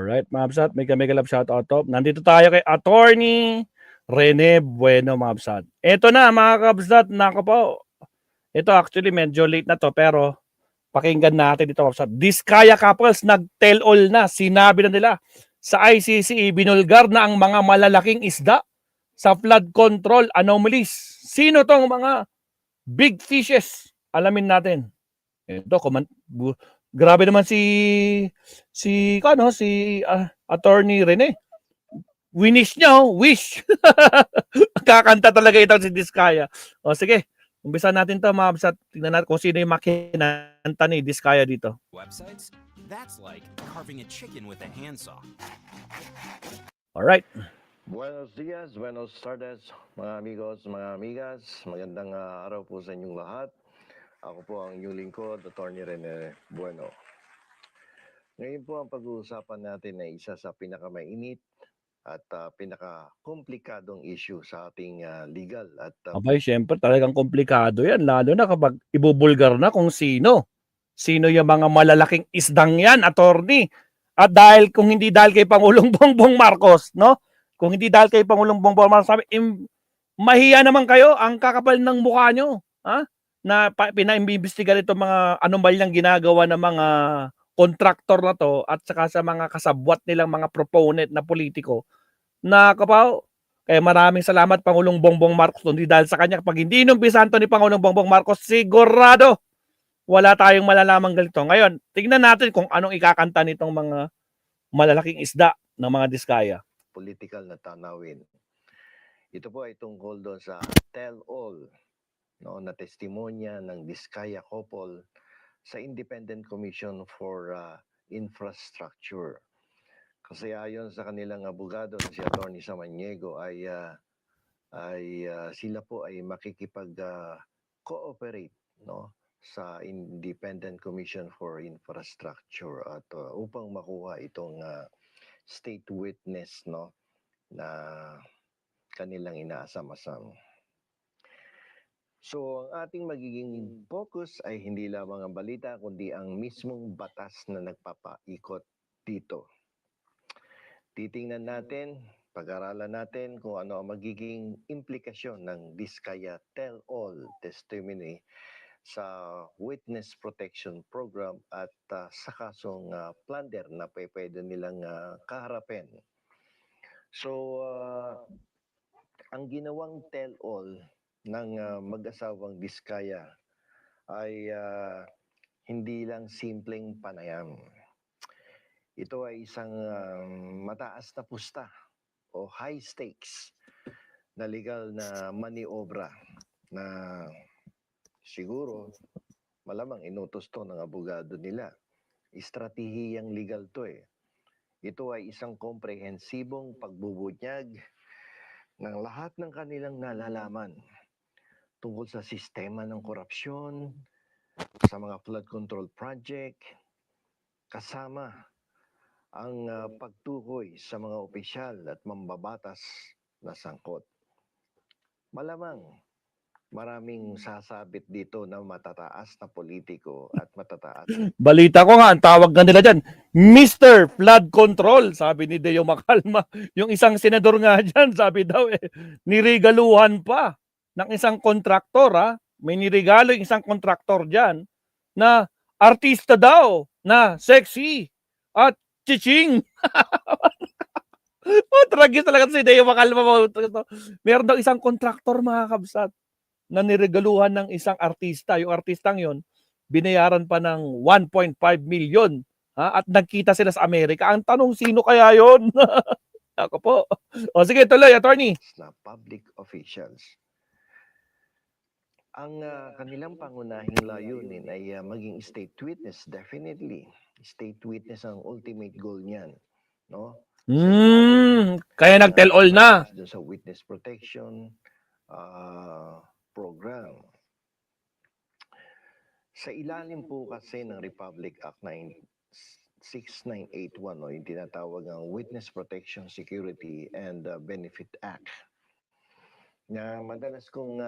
Alright, mga kabsat, mega love shoutout to. Nandito tayo kay Attorney Rene Bueno, mga kabsat. Ito na, mga kabsat, nako po. Ito actually medyo late na to, pero pakinggan natin ito, kabsat. Diskaya couples nag-tell all na. Sinabi na nila sa ICC, binulgar na ang mga malalaking isda sa flood control anomalies. Sino tong mga big fishes? Alamin natin. Ito, grabe naman si Attorney Rene. Winish niya, wish. Kakanta talaga ito si Diskaya. O sige, umpisa natin to, mga kabsat. Tingnan natin kung sino yung makinanta ni Diskaya dito. Websites? That's like carving a chicken with a handsaw. Alright. Buenos dias, buenos tardes, mga amigos, mga amigas. Magandang araw po sa inyong lahat. Ako po ang inyong lingkod, Attorney Rene Bueno. Ngayon po ang pag-uusapan natin ay isa sa pinakamainit at pinaka-komplikadong issue sa ating legal at Abay, syempre talagang komplikado yan, lalo na kapag ibubulgar na kung sino. Sino yung mga malalaking isdang yan, attorney. At dahil, kung hindi dahil kay Pangulong Bongbong Marcos, no? Kung hindi dahil kay Pangulong Bongbong Marcos, sabi, mahiya naman kayo, ang kakapal ng mukha nyo, ha? Na pinaimbestigan itong mga anomalyang ginagawa ng mga kontraktor na to at saka sa mga kasabwat nilang mga proponent na politiko na kapaw. Kaya maraming salamat Pangulong Bongbong Marcos, hindi dahil sa kanya. Pag hindi inumpisahan to ni Pangulong Bongbong Marcos, sigurado wala tayong malalamang ganito. Ngayon, tignan natin kung anong ikakanta nitong mga malalaking isda ng mga Diskaya. Political na tanawin. Ito po ay tungkol doon sa tell-all, no, na testimonya ng Diskaya couple sa Independent Commission for Infrastructure. Kasi ayon sa kanilang abogado na si Attorney Samaniego ay sila po ay makikipag-cooperate, no, sa Independent Commission for Infrastructure at upang makuha itong state witness, no, na kanilang inaasam-asam. So, ang ating magiging focus ay hindi lamang ang balita, kundi ang mismong batas na nagpapaikot dito. Titingnan natin, pag-aralan natin kung ano ang magiging implikasyon ng Diskaya Tell-All Testimony sa Witness Protection Program at sa kasong plunder na pwede nilang kaharapin. So, ang ginawang tell-all ng mag-asawang Diskaya ay hindi lang simpleng panayam. Ito ay isang mataas na pusta o high stakes na legal na maniobra na siguro malamang inutos to ng abogado nila. Estratehiyang legal to eh. Ito ay isang komprehensibong pagbubunyag ng lahat ng kanilang nalalaman tungkol sa sistema ng korupsyon, sa mga flood control project, kasama ang pagtukoy sa mga opisyal at mambabatas na sangkot. Malamang maraming sasabit dito na matataas na politiko at matataas. Balita ko nga, ang tawag na nila dyan, Mr. Flood Control, sabi ni Deo Macalma. Yung isang senador nga dyan, sabi daw nirigaluhan pa ng isang kontraktor, ha? May nirigalo yung isang kontraktor dyan na artista daw, na sexy, at chiching. Tragis talaga si Deo Macalma. Meron daw isang kontraktor, mga kabsat, na niregaluhan ng isang artista. Yung artistang yon binayaran pa ng 1.5 million. Ha? At nagkita sila sa Amerika. Ang tanong, sino kaya yon? Ako po. O sige, tuloy, attorney. Na public officials. Ang kanilang pangunahing layunin ay maging state witness, definitely. State witness ang ultimate goal niyan, no? Kaya nag-tell all na. Sa witness protection program. Sa ilalim po kasi ng Republic Act 6981, no, yung tinatawag ang Witness Protection, Security and Benefit Act, na madalas kong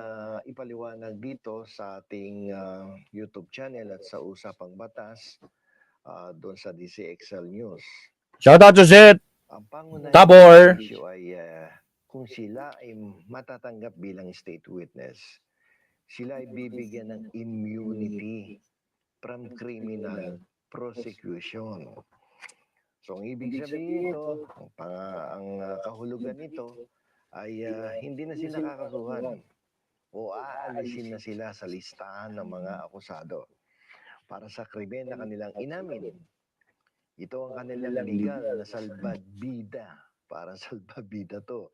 ipaliwanag dito sa ating YouTube channel at sa Usapang Batas doon sa DCXL News. Shoutout Josette. Ang pangunahing Tabor. issue ay kung sila ay matatanggap bilang state witness, sila ay bibigyan ng immunity from criminal prosecution. So, ang ibig sabihin nito, ang kahulugan nito ay hindi na sila kakasuhan o aalisin na sila sa listahan ng mga akusado para sa krimen na kanilang inamin. Ito ang kanilang legal na salbabida, para salbabida to,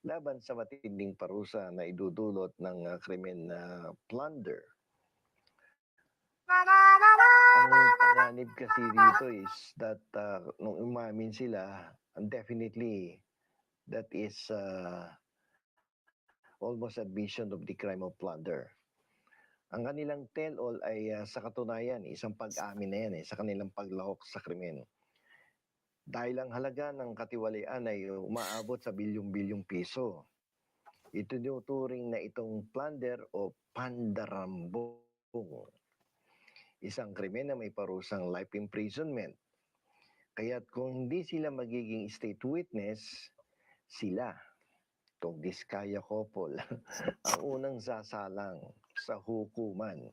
laban sa matinding parusa na idudulot ng krimen na plunder. Ang panganib kasi dito is that nung umamin sila, definitely that is almost admission of the crime of plunder. Ang kanilang tell-all ay sa katunayan, isang pag-amin na yan sa kanilang paglahok sa krimen. Dahil ang halaga ng katiwalian ay umaabot sa bilyong-bilyong piso. Ito tinuturing na itong plunder o pandarambong. Isang krimen na may parusang life imprisonment. Kaya't kung hindi sila magiging state witness, sila, itong Diskaya couple, ang unang sasalang sa hukuman.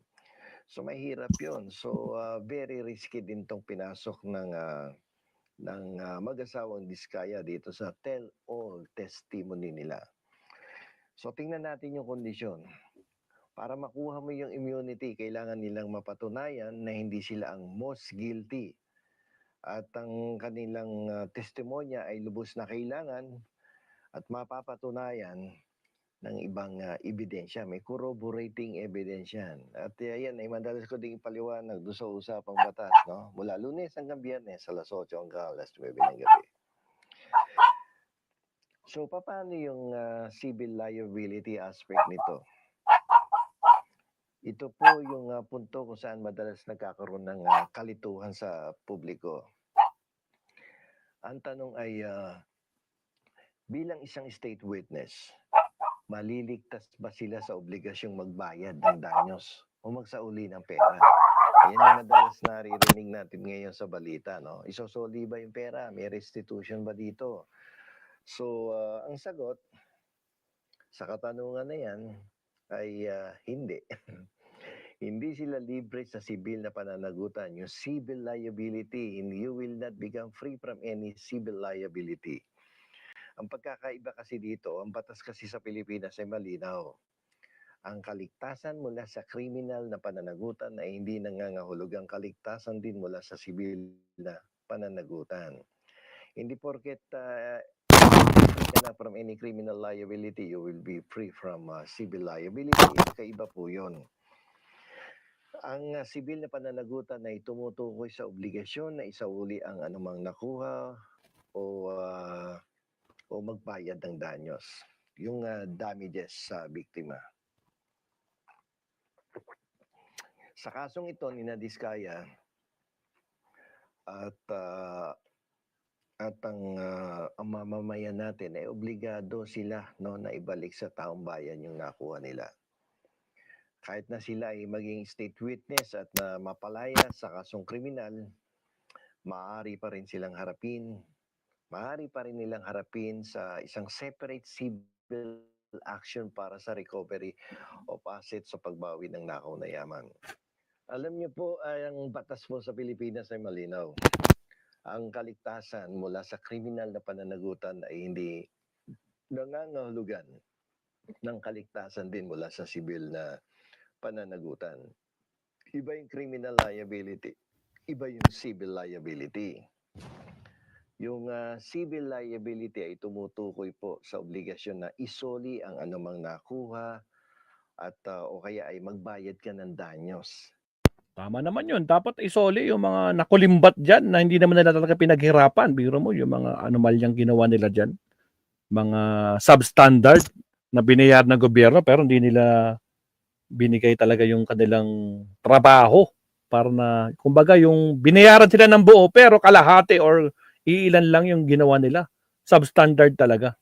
So mahirap yun. So very risky din itong pinasok ng mag-asawang Diskaya dito sa tell-all testimony nila. So tingnan natin yung kondisyon. Para makuha mo yung immunity, kailangan nilang mapatunayan na hindi sila ang most guilty. At ang kanilang testimonya ay lubos na kailangan at mapapatunayan ng ibang ebidensya. May corroborating evidence yan. At yan ay madalas ko ding ipaliwanag doon sa usapang batas, no? Mula Lunes hanggang Biyernes, alas 8 hanggang alas 9 ng gabi. So, paano yung civil liability aspect nito? Ito po yung punto kung saan madalas nagkakaroon ng kalituhan sa publiko. Ang tanong ay, bilang isang state witness, maliligtas ba sila sa obligasyong magbayad ng danyos o magsauli ng pera? Yan yung madalas naririnig natin ngayon sa balita, no? Isosoli ba yung pera? May restitution ba dito? So, ang sagot sa katanungan na yan ay hindi. Hindi sila libre sa civil na pananagutan. Yung civil liability, you will not become free from any civil liability. Ang pagkakaiba kasi dito, ang batas kasi sa Pilipinas ay malinaw. Ang kaligtasan mula sa kriminal na pananagutan ay hindi nangangahulugang kaligtasan din mula sa civil na pananagutan. Hindi porket free ka na from any criminal liability, you will be free from civil liability. Kaiba po yun. Ang civil na pananagutan ay tumutukoy sa obligasyon na isauli ang anumang nakuha o magbayad ng danyos, yung damages sa biktima. Sa kasong ito ni Diskaya at ang mamamayan natin ay obligado sila, no, na ibalik sa taong bayan yung nakuha nila. Kahit na sila ay maging state witness at na mapalaya sa kasong kriminal, maaari pa rin silang harapin. Maaari pa rin nilang harapin sa isang separate civil action para sa recovery of assets sa pagbawi ng nakaw na yaman. Alam niyo po, ang batas po sa Pilipinas ay malinaw. Ang kaligtasan mula sa kriminal na pananagutan ay hindi nangangahulugan ng kaligtasan din mula sa civil na pananagutan. Iba yung criminal liability, iba yung civil liability. Yung civil liability ay tumutukoy po sa obligasyon na isoli ang anumang nakuha at o kaya ay magbayad ka ng danyos. Tama naman yun. Dapat isoli yung mga nakulimbat dyan na hindi naman nila talaga pinaghirapan. Biro mo yung mga anomalyang ginawa nila dyan. Mga substandard na binayar ng gobyerno pero hindi nila binigay talaga yung kanilang trabaho. Para na, kumbaga yung binayaran sila ng buo pero kalahati or iilan lang yung ginawa nila. Substandard talaga.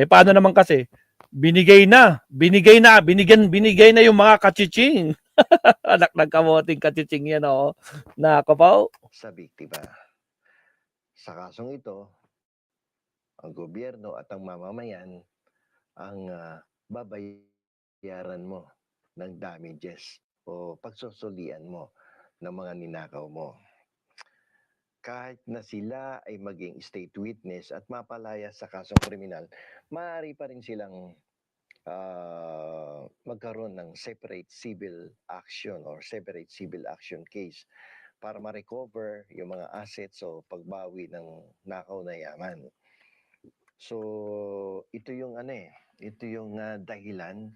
Paano naman kasi? Binigay na yung mga kachiching. Anak ng kamoting kachiching yan, na kapaw. Sa biktima. Sa kasong ito, ang gobyerno at ang mamamayan ang babayaran mo ng damages o pagsusulian mo ng mga ninakaw mo. Kahit na sila ay maging state witness at mapalaya sa kasong kriminal, maaari pa rin silang magkaroon ng separate civil action or separate civil action case para ma-recover yung mga assets o pagbawi ng nakaw na yaman. So, ito yung dahilan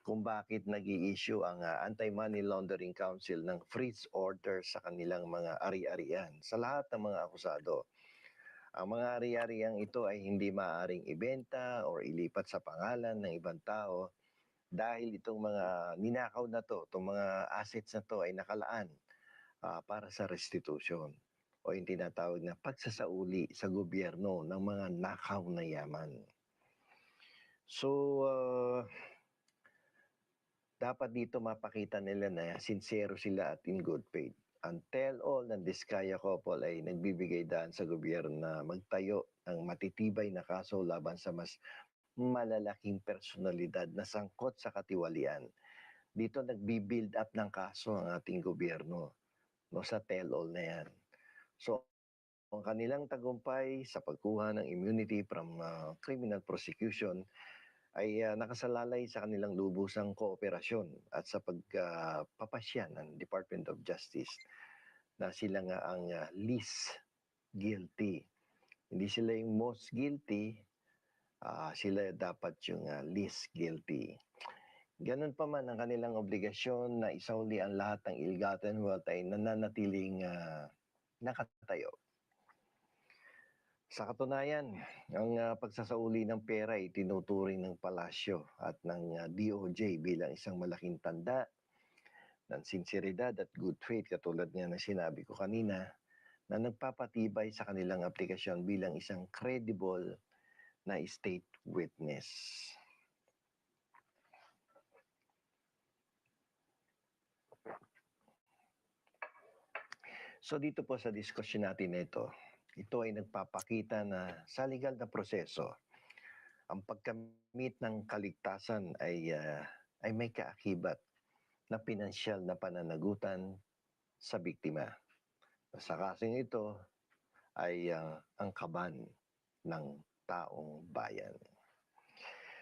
kung bakit nag-i-issue ang Anti-Money Laundering Council ng freeze order sa kanilang mga ari-arian sa lahat ng mga akusado. Ang mga ari-ariang ito ay hindi maaaring ibenta or ilipat sa pangalan ng ibang tao dahil itong mga ninakaw na to, itong mga assets na to ay nakalaan para sa restitution o yung tinatawag na pagsasauli sa gobyerno ng mga nakaw na yaman. So, dapat dito mapakita nila na sincero sila at in good faith. Ang tell-all ng Diskaya couple ay nagbibigay daan sa gobyerno na magtayo ng matitibay na kaso laban sa mas malalaking personalidad na sangkot sa katiwalian. Dito nagbi-build up ng kaso ang ating gobyerno sa tell-all na yan. So, ang kanilang tagumpay sa pagkuha ng immunity from criminal prosecution ay nakasalalay sa kanilang lubusang kooperasyon at sa pagpapasya ng Department of Justice na sila nga ang least guilty. Hindi sila yung most guilty, sila dapat yung least guilty. Ganun pa man ang kanilang obligasyon na isauli ang lahat ng ill-gotten wealth ay nananatiling nakatayo. Sa katunayan, ang pagsasauli ng pera ay tinuturing ng palasyo at ng DOJ bilang isang malaking tanda ng sinseridad at good faith katulad nga na sinabi ko kanina na nagpapatibay sa kanilang aplikasyon bilang isang credible na state witness. So dito po sa diskusyon natin ito ay nagpapakita na sa legal na proseso, ang pagkamit ng kaligtasan ay may kaakibat na pinansyal na pananagutan sa biktima. Sa kasong ito ay ang kaban ng taong bayan.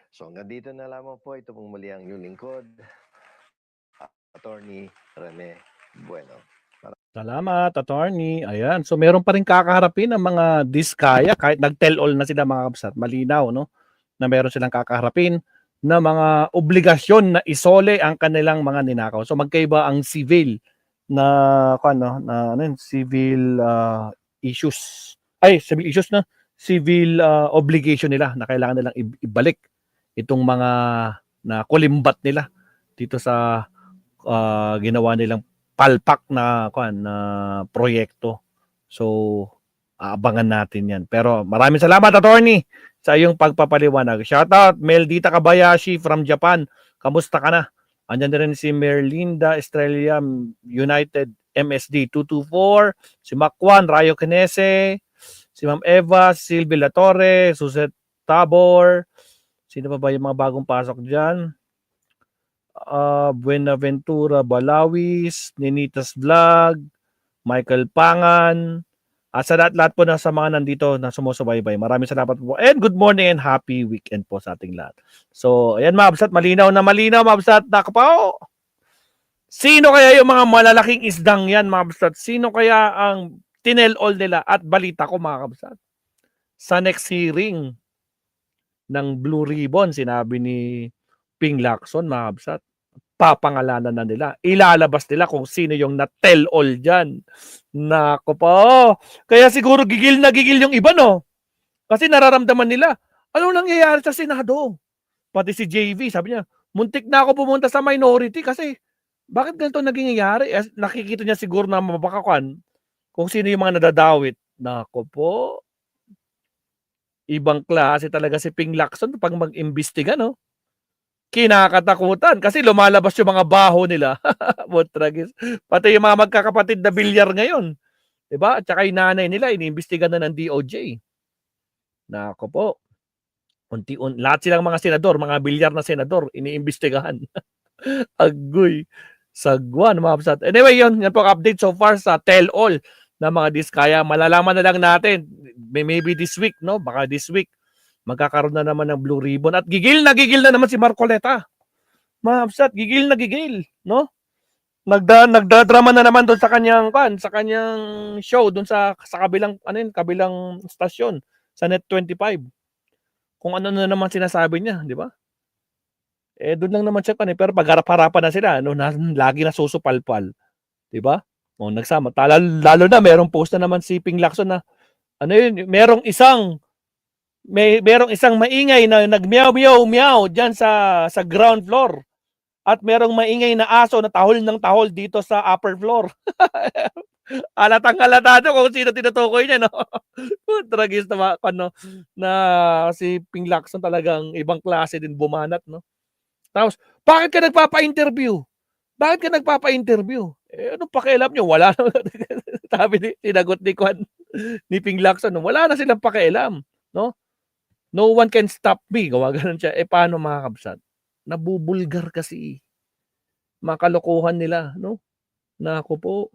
So hanggang dito na lamang po, ito pong muli ang inyong lingkod, Attorney Rene Bueno. Salamat, attorney. Ayan. So meron pa rin kakaharapin ng mga Diskaya kahit nag-tell all na sila mga kabsat. Malinaw, no? Na meron silang kakaharapin na mga obligasyon na isole ang kanilang mga ninakaw. So magkaiba ang civil na civil issues. Civil issues na civil obligation nila na kailangan nilang ibalik itong mga na kulimbat nila dito sa ginawa nilang palpak na proyekto. So aabangan natin 'yan. Pero maraming salamat, attorney, sa iyong pagpapaliwanag. Shoutout Meldita Kabayashi from Japan. Kamusta ka na? Andiyan din rin si Merlinda Estrella United MSD 224, si Macwan Rayo Kinese, si Ma'am Eva Silvia Latorre, Suset Tabor. Sino pa ba yung mga bagong pasok diyan? Buenaventura Balawis, Ninitas Vlog, Michael Pangan, at sa lahat po na sa mga nandito na sumusubaybay. Maraming salamat po. And good morning and happy weekend po sa ating lahat. So, ayan mga kabsat, malinaw na mga kabsat. Nakapaw! Sino kaya yung mga malalaking isdang yan mga kabsat? Sino kaya ang tinel-all nila? At balita ko mga kabsat, sa next hearing ng Blue Ribbon, sinabi ni Ping Lacson, mga kabsat, papangalanan na nila. Ilalabas nila kung sino yung na-tell all dyan. Nako po. Kaya siguro gigil na gigil yung iba, no? Kasi nararamdaman nila, anong nangyayari sa Senado? Pati si JV, sabi niya, muntik na ako pumunta sa minority kasi bakit ganito naging nangyayari? Nakikita niya siguro na mabakakan kung sino yung mga nadadawit. Nako po. Ibang klase talaga si Ping Lacson pag mag-imbestiga, no? Kinakatakutan kasi lumalabas yung mga baho nila. Pati yung mga magkakapatid na bilyar ngayon. Diba? At saka yung nanay nila, iniimbestigan na ng DOJ. Nako po. Lahat silang mga senador, mga bilyar na senador, iniimbestigahan. Agoy. Sagwan, mga kapsat. Anyway, yan po ang update so far sa tell-all ng mga Diskaya. Malalaman na lang natin, maybe this week, no? Baka this week, magkakaroon na naman ng blue ribbon. At gigil na naman si Marcoleta. Mga kapsat, gigil na gigil, no? Nagdadrama na naman doon sa kanyang show doon sa kabilang kabilang stasyon sa Net 25. Kung ano na naman sinasabi niya, di ba? Doon lang naman siya pero pag harap-harapan na sila, lagi nasusupalpal, di ba? Nagsama. Lalo na merong post na naman si Ping Lacson na merong isang maingay na nagmeow-meow diyan sa ground floor. At merong maingay na aso na tahol ng tahol dito sa upper floor. Halatang-halata kung sino tinutukoy niya, no? Tragis na si Ping Lacson talagang ibang klase din bumanat, no? Tapos, bakit ka nagpapa-interview? Anong pakialam nyo? Wala na. Sinagot ni Ping Lacson, wala na silang pakialam, no? No one can stop me. Gawaganon siya. Paano mga kabsat? Nabubulgar kasi. Makalokohan nila, no? Nako po.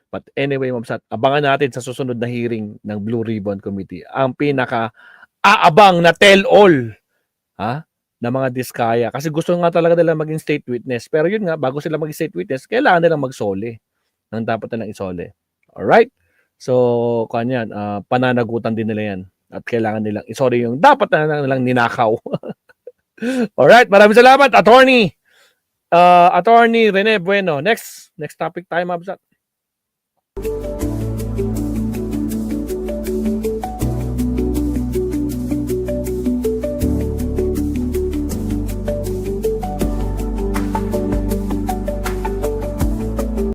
But anyway, Mamsat, abangan natin sa susunod na hearing ng Blue Ribbon Committee ang pinaka-aabang na tell-all na mga Diskaya. Kasi gusto nga talaga nila maging state witness. Pero yun nga, bago sila maging state witness, kailangan nilang magsole. Nang dapat nilang isole. Alright? So, pananagutan din nila yan. At kailangan nilang isole yung dapat na nilang ninakaw. Alright, maraming salamat, Attorney Rene Bueno. Next topic tayo, Mabsat.